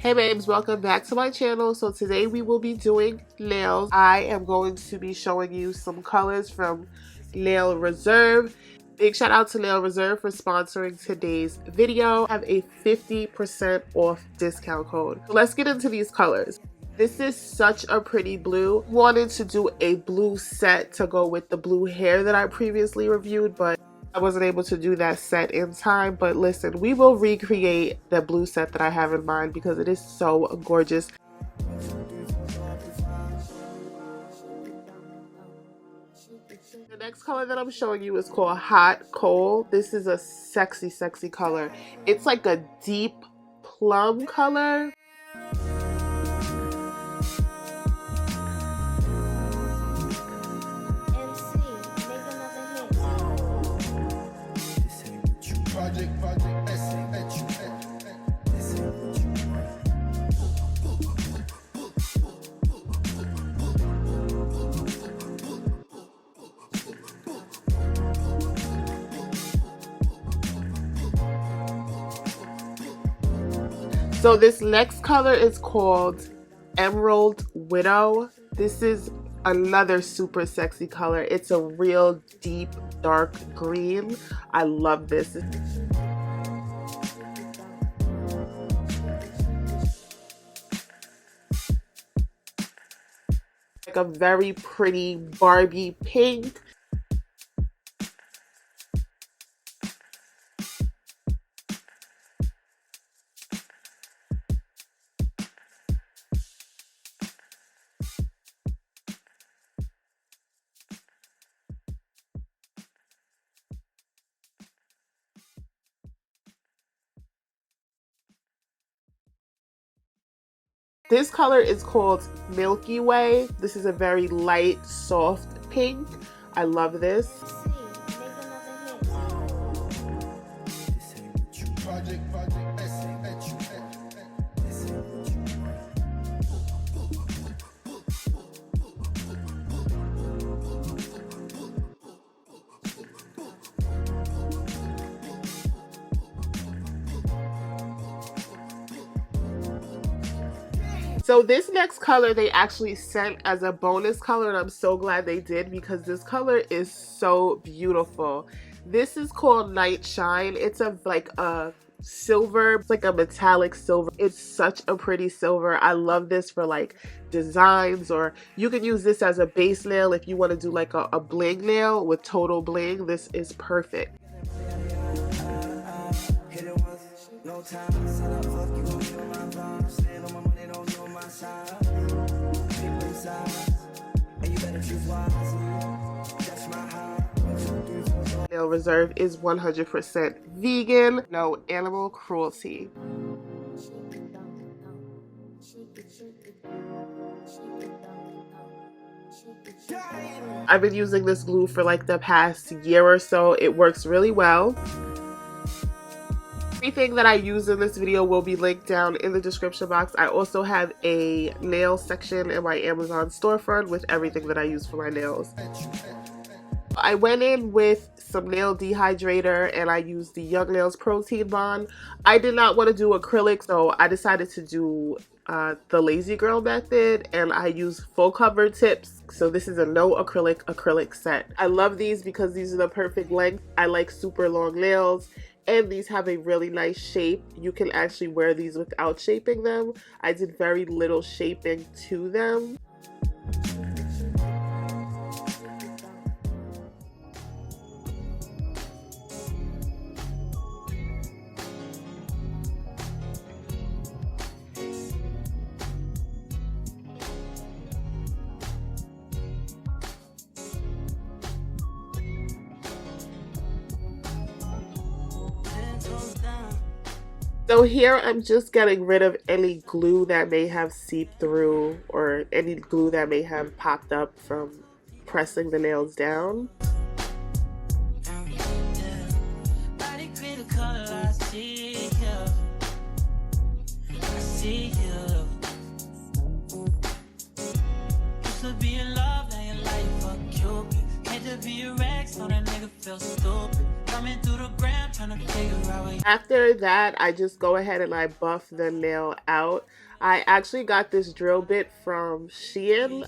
Hey babes, welcome back to my channel. So today we will be doing nails. I am going to be showing you some colors from Nail Reserve. Big shout out to Nail Reserve for sponsoring today's video. I have a 50% off discount code. So let's get into these colors. This is such a pretty blue. Wanted to do a blue set to go with the blue hair that I previously reviewed, but I wasn't able to do that set in time. But listen, we will recreate the blue set that I have in mind because it is so gorgeous. The next color that I'm showing you is called Hot Coal. This is a sexy, sexy color. It's like a deep plum color. So this next color is called Emerald Widow. This is another super sexy color. It's a real deep dark green. I love this. Like a very pretty Barbie pink. This color is called Milky Way. This is a very light, soft pink. I love this. So this next color they actually sent as a bonus color, and I'm so glad they did because this color is so beautiful. This is called Night Shine. It's like a silver, it's like a metallic silver. It's such a pretty silver. I love this for like designs, or you can use this as a base nail if you want to do like a bling nail with total bling. This is perfect. Nail Reserve is 100% vegan, no animal cruelty. I've been using this glue for like the past year or so. It works really well. Everything that I use in this video will be linked down in the description box. I also have a nail section in my Amazon storefront with everything that I use for my nails. I went in with some nail dehydrator and I used the Young Nails Protein Bond. I did not want to do acrylic, so I decided to do the Lazy Girl method, and I use full cover tips. So this is a no acrylic set. I love these because these are the perfect length. I like super long nails, and these have a really nice shape. You can actually wear these without shaping them. I did very little shaping to them. So here I'm just getting rid of any glue that may have seeped through or any glue that may have popped up from pressing the nails down. After that, I just go ahead and I buff the nail out. I actually got this drill bit from Shein.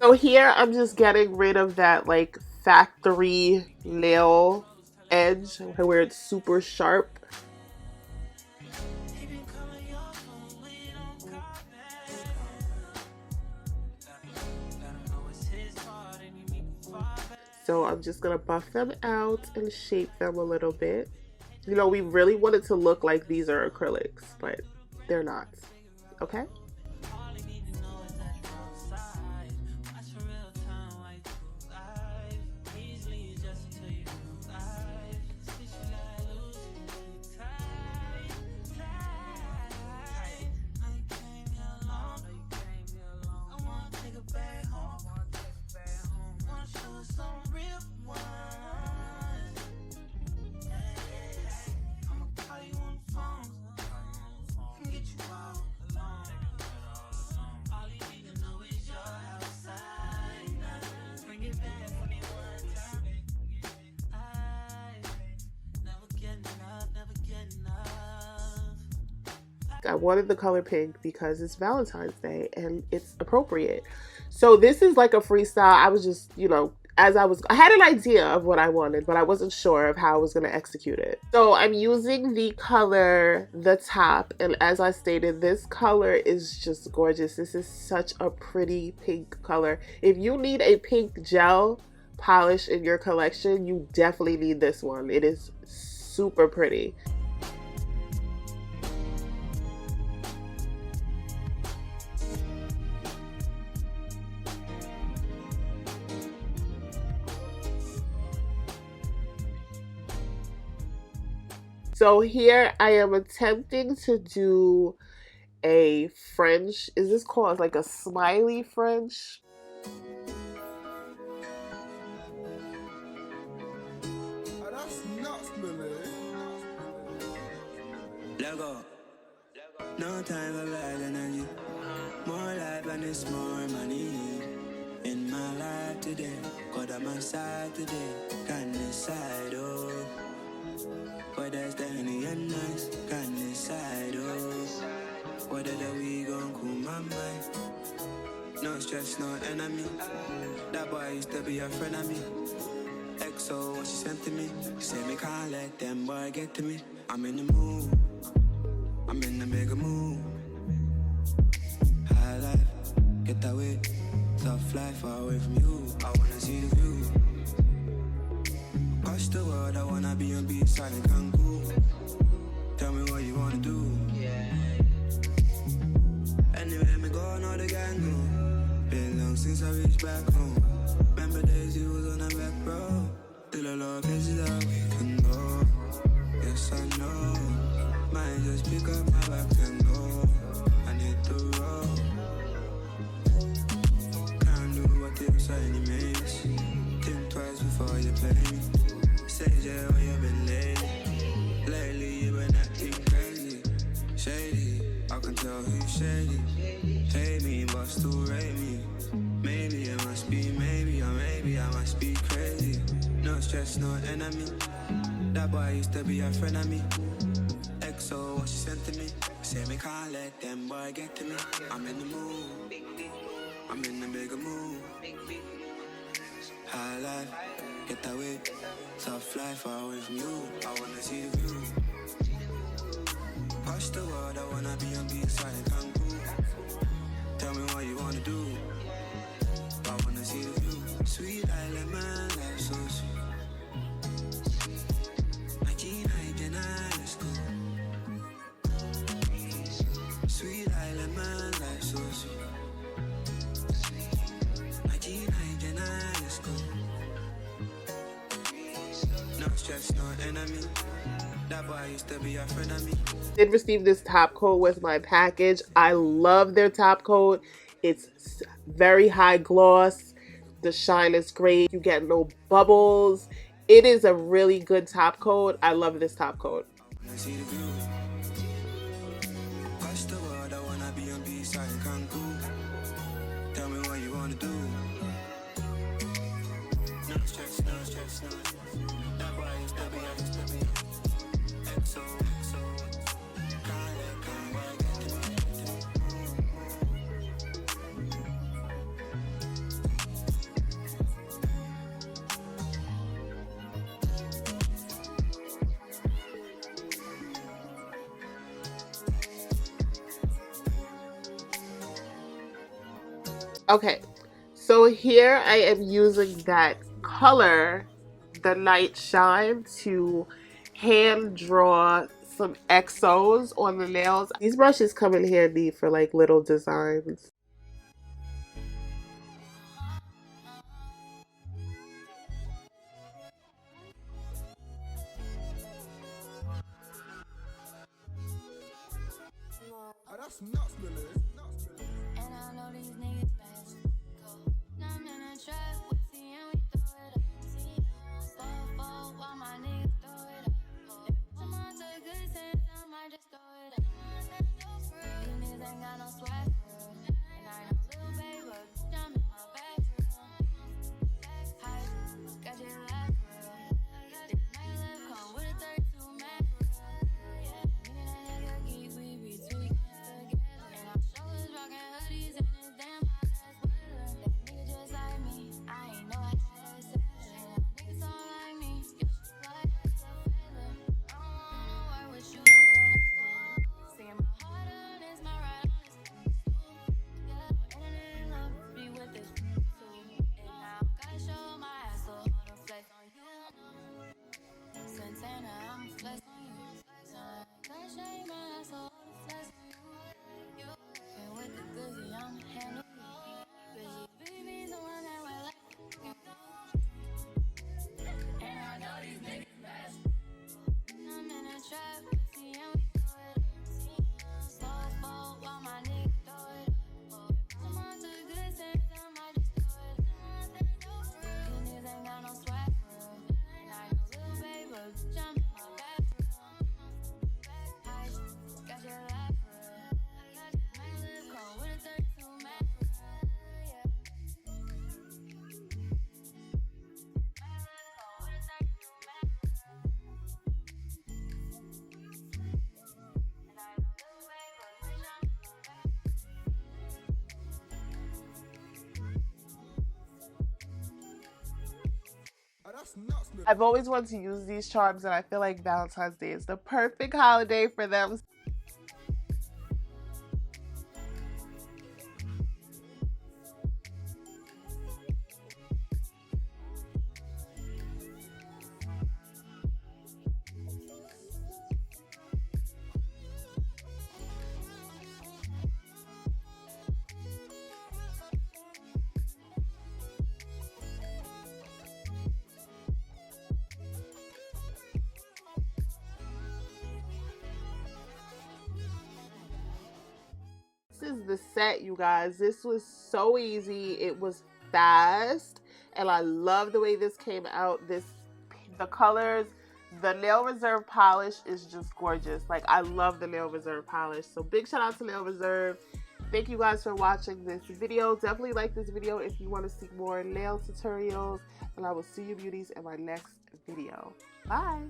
So here I'm just getting rid of that like factory nail edge where it's super sharp. So I'm just gonna buff them out and shape them a little bit. You know, we really want it to look like these are acrylics, but they're not. Okay? I wanted the color pink because it's Valentine's Day and it's appropriate. So this is like a freestyle. I was just, you know, I had an idea of what I wanted, but I wasn't sure of how I was going to execute it. So I'm using the color The Top, and as I stated, this color is just gorgeous. This is such a pretty pink color. If you need a pink gel polish in your collection, you definitely need this one. It is super pretty. So here I am attempting to do a French. Is this called like a smiley French? That's nuts, Lego. No time for bad energy. More life and it's more money. In my life today, God on my side today. Can't decide, oh. But that's the honey and nice. Can't decide, oh. Whether that we gon' cool my mind. No stress, no enemy. That boy used to be a friend of me. XO, what she sent to me. She said me can't let them boy get to me. I'm in the mood. I'm in the mega mood. High life, get away. Tough life, far away from you. I wanna see the view. Across the world, I wanna be on beach side in Cancun. Tell me what you wanna do. Yeah. Anywhere me go, know the gang go. Been long since I reached back home. Remember days you was on a back road. Till the love is that we can go. Yes, I know. Might just pick up my back and go. I need to roll. Can't do what you say anyways. Think twice before you play me. Say yeah, when you've been late. Lately you've been acting crazy. Shady, I can tell who's shady. Hate me, but still rate me. Maybe I must be, maybe I must be crazy. No stress, no enemy. That boy used to be a friend of me. XO, what she sent to me. Say me can't let them boy get to me. I'm in the mood. I'm in the bigger mood. High life. Get away, soft life far away from you. I wanna see the view. Watch the world, I wanna be on beach side Cancun. Tell me what you wanna do. I wanna see the view. Sweet island man, life so sweet. Let's go. Sweet island man, life so sweet. Let's go. No stress, no enemy. That boy used to be a friend of me. Did receive this top coat with my package. I love their top coat. It's very high gloss. The shine is great. You get no bubbles. It is a really good top coat. I love this top coat. Tell me what you wanna do. No stress, no stress, no. That boy used to be XO. Okay, so here I am using that color, the Night Shine, to hand draw some XOs on the nails. These brushes come in handy for like little designs. Oh, that's nuts, Millie. And I know these niggas fast. I'm in a trap with T and we throw it up. Slow fall while my niggas throw it up. I'm on to good sense, I might just throw it up. These niggas ain't got no swag, and I know little baby, but I'm in my bag. Got your life, this nigga come with a 32 Mac. Me and that nigga keep we be tweaking together. And I'm shoulders rocking hoodies and this damn hot ass weather. That nigga just like me, I ain't know how to say it. Niggas don't like me, you should like it's a feather. I don't wanna work with you, don't say that's cool. Singing my heart on this, my right on this. Yeah, and it ain't love me with this too. And now I gotta show my ass so hard to flex on you. Santana, I'm flex on you. Gotta show you my ass so hard to flex on you. And with the glizzy, I'm handle you. Baby's the one that will like you. And I know these niggas best. I'm in a trap with T and we throw it up. Slow fall while my niggas throw it up. I'm on to good sense, I might just throw it up. These niggas ain't got no swag, and I know little baby, but jump in my bag. Got your life, my lip come with a 32 Mac. I've always wanted to use these charms, and I feel like Valentine's Day is the perfect holiday for them. This is the set, you guys. This was so easy. It was fast, and I love the way this came out. The colors, the Nail Reserve polish is just gorgeous. Like, I love the Nail Reserve polish. So big shout out to Nail Reserve. Thank you guys for watching this video. Definitely like this video if you want to see more nail tutorials, and I will see you beauties in my next video. Bye.